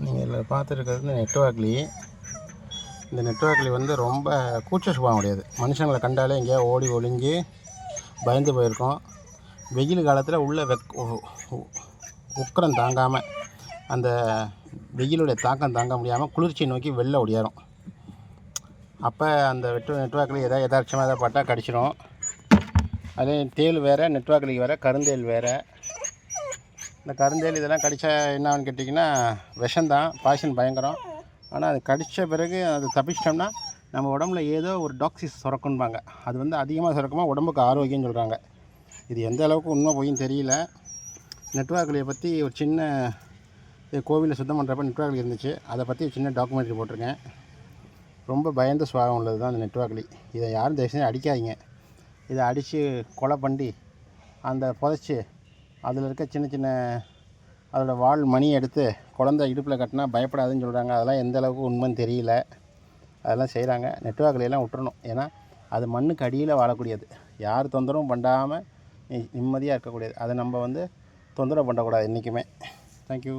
நீங்கள் இதில் பார்த்துருக்கிறது இந்த நெட்வாக்லி. இந்த நெட்வாக்லி வந்து ரொம்ப கூச்ச சுபாவம் கிடையாது. மனுஷங்களை கண்டாலே எங்கேயா ஓடி ஒளிஞ்சு பயந்து போயிருக்கோம். வெயில் காலத்தில் உள்ள உக்கரம் தாங்காமல், அந்த வெயிலுடைய தாக்கம் தாங்க முடியாமல் குளிர்ச்சியை நோக்கி வெளில ஓடியாரும். அப்போ அந்த நெட்வாக்லி எதாட்சமாக எதாவது பட்டா கடிச்சிடும். அதே தேள் வேறு, நெட்வாக்லி வேறு, கருந்தேல் வேறு. இந்த கருந்தேல் இதெல்லாம் கடித்தா என்னான்னு கேட்டிங்கன்னா விஷம்தான், பாய்சன் பயங்கரம். ஆனால் அது கடித்த பிறகு அது தப்பிச்சிட்டோம்னா நம்ம உடம்புல ஏதோ ஒரு டாக்ஸிஸ் சுரக்கும்பாங்க. அது வந்து அதிகமாக சுரக்குமா உடம்புக்கு ஆரோக்கியம்னு சொல்கிறாங்க. இது எந்த அளவுக்கு உண்மை போயின்னு தெரியல. நெட்வாக்லியை பற்றி ஒரு சின்ன கோவிலில் சுத்தம் பண்ணுறப்ப நெட்வாக்லி இருந்துச்சு, அதை பற்றி ஒரு சின்ன டாக்குமெண்ட்ரி போட்டிருக்கேன். ரொம்ப பயந்த சுபாவம் உள்ளது தான் அந்த நெட்வாக்லி. இதை யாரும் தயவுசெய்து அடிக்காதீங்க. இதை அடித்து கொலை பண்ணி அந்த புதைச்சி அதில் இருக்க சின்ன சின்ன அதோடய வால் மணியை எடுத்து குழந்தை இடுப்பில் கட்டினா பயப்படாதுன்னு சொல்கிறாங்க. அதெல்லாம் எந்த அளவுக்கு உண்மைன்னு தெரியல. அதெல்லாம் செய்கிறாங்க. நெட்வாக்லியெல்லாம் விட்டுறணும். ஏன்னா அது மண்ணுக்கு அடியில் வாழக்கூடியது. யார் தொந்தரவும் பண்ணாமல் நிம்மதியாக இருக்கக்கூடியது. அதை நம்ம வந்து தொந்தரவு பண்ணக்கூடாது என்றைக்குமே. தேங்க்யூ.